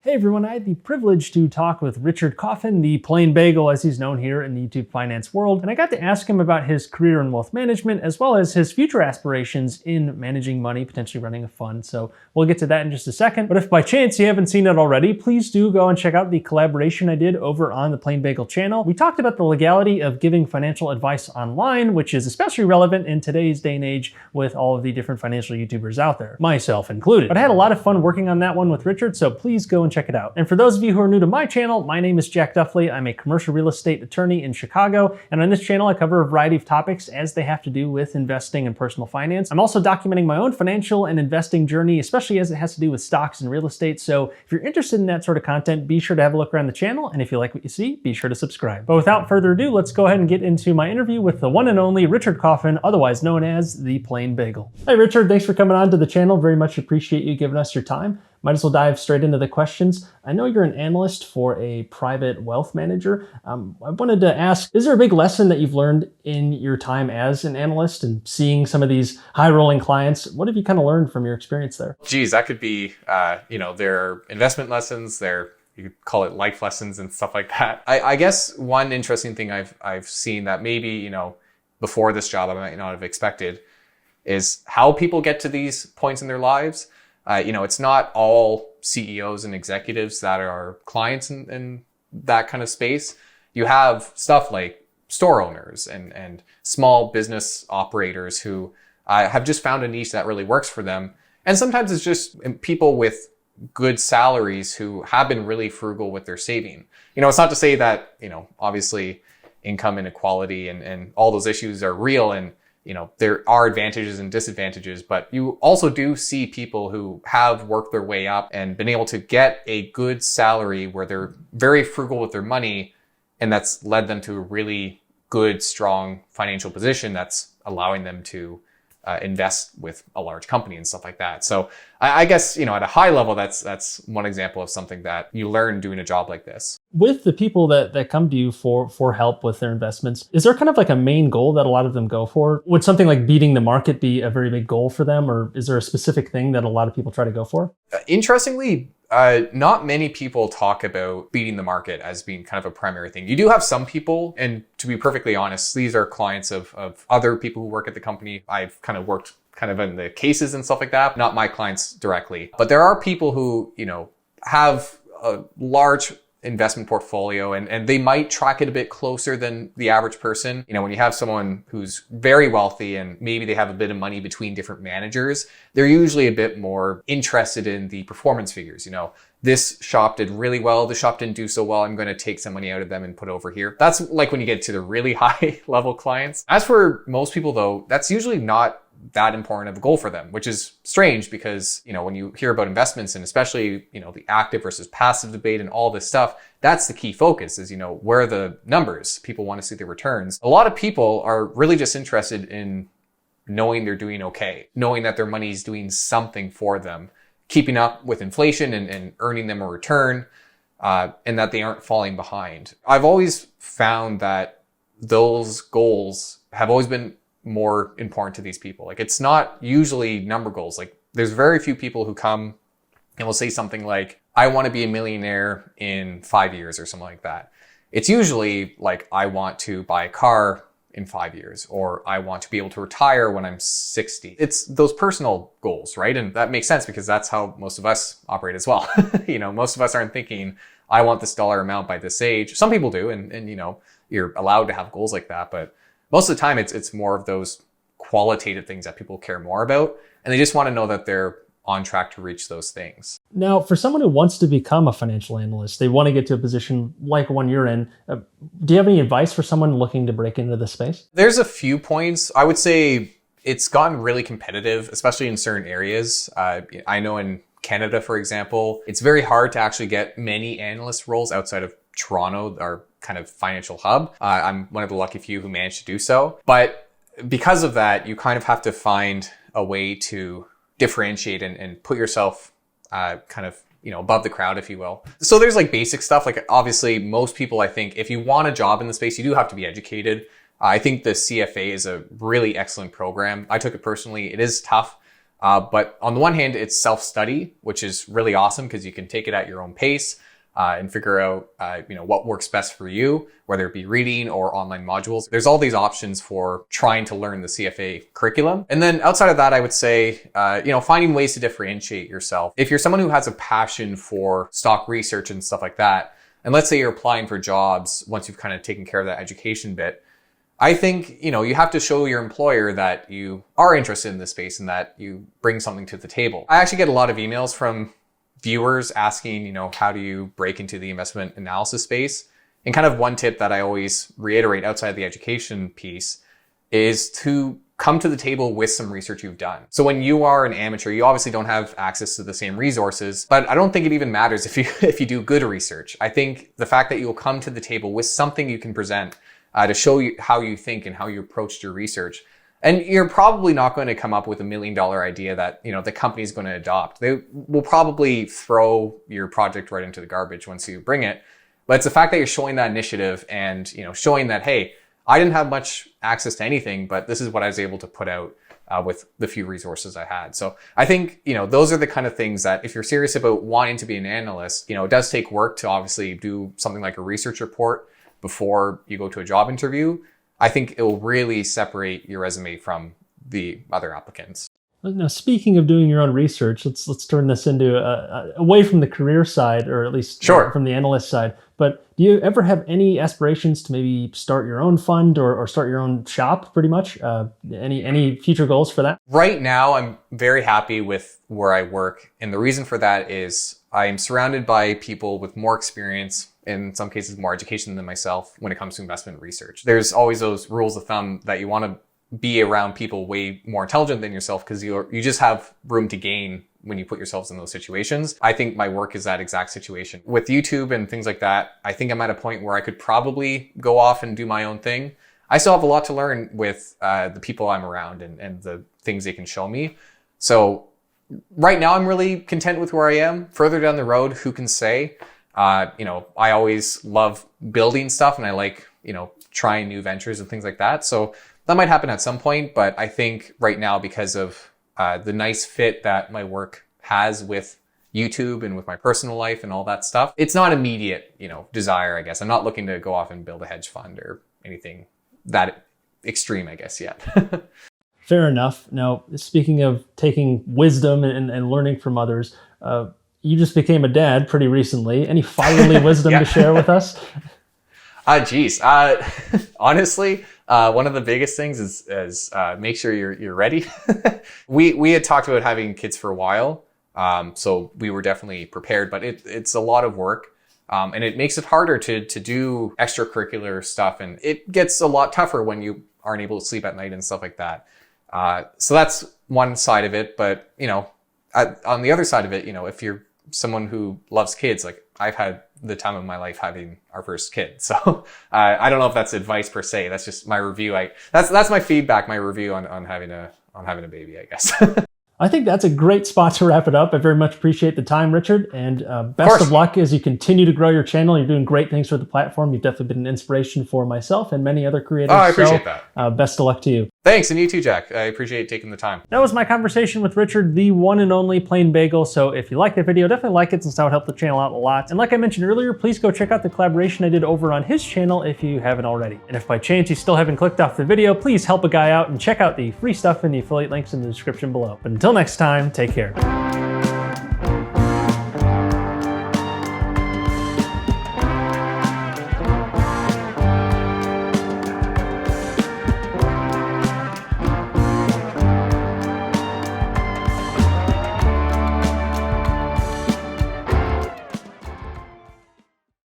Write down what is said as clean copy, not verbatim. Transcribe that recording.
Hey everyone, I had the privilege to talk with Richard Coffin, the Plain Bagel as he's known here in the YouTube finance world, and I got to ask him about his career in wealth management as well as his future aspirations in managing money, potentially running a fund. So we'll get to that in just a second. But if by chance you haven't seen it already, please do go and check out the collaboration I did over on the Plain Bagel channel. We talked about the legality of giving financial advice online, which is especially relevant in today's day and age with all of the different financial YouTubers out there, myself included. But I had a lot of fun working on that one with Richard, so please go and check it out. And for those of you who are new to my channel, my name is Jack Duffley. I'm a commercial real estate attorney in Chicago, and on this channel I cover a variety of topics as they have to do with investing and personal finance. I'm also documenting my own financial and investing journey, especially as it has to do with stocks and real estate. So if you're interested in that sort of content, be sure to have a look around the channel, and if you like what you see, be sure to subscribe. But without further ado, let's go ahead and get into my interview with the one and only Richard Coffin, otherwise known as the Plain Bagel. Hey Richard, thanks for coming on to the channel. Very much appreciate you giving us your time. Might as well dive straight into the questions. I know you're an analyst for a private wealth manager. I wanted to ask, is there a big lesson that you've learned in your time as an analyst and seeing some of these high-rolling clients? What have you kind of learned from your experience there? Geez, that could be, their investment lessons, you could call it life lessons and stuff like that. I guess one interesting thing I've seen that maybe, before this job I might not have expected is how people get to these points in their lives. It's not all CEOs and executives that are clients in that kind of space. You have stuff like store owners and small business operators who have just found a niche that really works for them. And sometimes it's just people with good salaries who have been really frugal with their saving. It's not to say that, obviously income inequality and all those issues are real, and there are advantages and disadvantages, but you also do see people who have worked their way up and been able to get a good salary where they're very frugal with their money, and that's led them to a really good, strong financial position that's allowing them to invest with a large company and stuff like that. So I guess, at a high level, that's one example of something that you learn doing a job like this. With the people that come to you for help with their investments, is there kind of like a main goal that a lot of them go for? Would something like beating the market be a very big goal for them? Or is there a specific thing that a lot of people try to go for? Interestingly, not many people talk about beating the market as being kind of a primary thing. You do have some people, and to be perfectly honest, these are clients of other people who work at the company. I've kind of worked kind of in the cases and stuff like that, not my clients directly. But there are people who, have a large investment portfolio and they might track it a bit closer than the average person. When you have someone who's very wealthy and maybe they have a bit of money between different managers, they're usually a bit more interested in the performance figures. This shop did really well, this shop didn't do so well, I'm going to take some money out of them and put over here. That's like when you get to the really high level clients. As for most people though, that's usually not that important of a goal for them, which is strange because, when you hear about investments and especially, the active versus passive debate and all this stuff, that's the key focus is, where are the numbers? People want to see the returns. A lot of people are really just interested in knowing they're doing okay, knowing that their money is doing something for them, keeping up with inflation and earning them a return, and that they aren't falling behind. I've always found that those goals have always been more important to these people. Like, it's not usually number goals. Like, there's very few people who come and will say something like, I want to be a millionaire in 5 years or something like that. It's usually like, I want to buy a car in 5 years, or I want to be able to retire when I'm 60. It's those personal goals, right? And that makes sense because that's how most of us operate as well. Most of us aren't thinking, I want this dollar amount by this age. Some people do, and you're allowed to have goals like that, but most of the time, it's more of those qualitative things that people care more about, and they just want to know that they're on track to reach those things. Now, for someone who wants to become a financial analyst, they want to get to a position like one you're in. Do you have any advice for someone looking to break into this space? There's a few points. I would say it's gotten really competitive, especially in certain areas. I know in Canada, for example, it's very hard to actually get many analyst roles outside of Toronto, our kind of financial hub. I'm one of the lucky few who managed to do so. But because of that, you kind of have to find a way to differentiate and put yourself kind of, above the crowd, if you will. So there's like basic stuff. Like, obviously, most people, I think, if you want a job in the space, you do have to be educated. I think the CFA is a really excellent program. I took it personally. It is tough. But on the one hand, it's self-study, which is really awesome because you can take it at your own pace and figure out, what works best for you, whether it be reading or online modules. There's all these options for trying to learn the CFA curriculum. And then outside of that, I would say, finding ways to differentiate yourself. If you're someone who has a passion for stock research and stuff like that, and let's say you're applying for jobs once you've kind of taken care of that education bit, I think, you have to show your employer that you are interested in this space and that you bring something to the table. I actually get a lot of emails from viewers asking, how do you break into the investment analysis space? And kind of one tip that I always reiterate outside the education piece is to come to the table with some research you've done. So when you are an amateur, you obviously don't have access to the same resources, but I don't think it even matters if you do good research. I think the fact that you will come to the table with something you can present to show you how you think and how you approached your research. And you're probably not going to come up with $1 million idea that, the company's going to adopt. They will probably throw your project right into the garbage once you bring it. But it's the fact that you're showing that initiative and, showing that, hey, I didn't have much access to anything, but this is what I was able to put out with the few resources I had. So I think, those are the kind of things that if you're serious about wanting to be an analyst, it does take work to obviously do something like a research report before you go to a job interview. I think it will really separate your resume from the other applicants. Now, speaking of doing your own research, let's turn this into away from the career side, or at least from the analyst side. But do you ever have any aspirations to maybe start your own fund or start your own shop, pretty much? Any future goals for that? Right now, I'm very happy with where I work. And the reason for that is I'm surrounded by people with more experience, in some cases more education than myself when it comes to investment research. There's always those rules of thumb that you want to be around people way more intelligent than yourself because you just have room to gain when you put yourselves in those situations. I think my work is that exact situation. With YouTube and things like that, I think I'm at a point where I could probably go off and do my own thing. I still have a lot to learn with the people I'm around and the things they can show me. So right now I'm really content with where I am. Further down the road, who can say? I always love building stuff and I like, trying new ventures and things like that. So that might happen at some point, but I think right now, because of the nice fit that my work has with YouTube and with my personal life and all that stuff, it's not immediate, desire, I guess. I'm not looking to go off and build a hedge fund or anything that extreme, I guess, yet. Fair enough. Now, speaking of taking wisdom and learning from others, you just became a dad pretty recently. Any fatherly wisdom to share with us? Honestly, one of the biggest things is make sure you're ready. We had talked about having kids for a while, so we were definitely prepared. But it's a lot of work, and it makes it harder to do extracurricular stuff, and it gets a lot tougher when you aren't able to sleep at night and stuff like that. So that's one side of it. But on the other side of it, if you're someone who loves kids, like I've had the time of my life having our first kid. So I don't know if that's advice per se. That's just my review. That's my feedback, my review on having a baby, I guess. I think that's a great spot to wrap it up. I very much appreciate the time, Richard, and best of luck as you continue to grow your channel. You're doing great things for the platform. You've definitely been an inspiration for myself and many other creators. Oh, I appreciate that. Best of luck to you. Thanks, and you too, Jack. I appreciate taking the time. That was my conversation with Richard, the one and only Plain Bagel. So if you liked that video, definitely like it since that would help the channel out a lot. And like I mentioned earlier, please go check out the collaboration I did over on his channel if you haven't already. And if by chance you still haven't clicked off the video, please help a guy out and check out the free stuff and the affiliate links in the description below. But until next time, take care.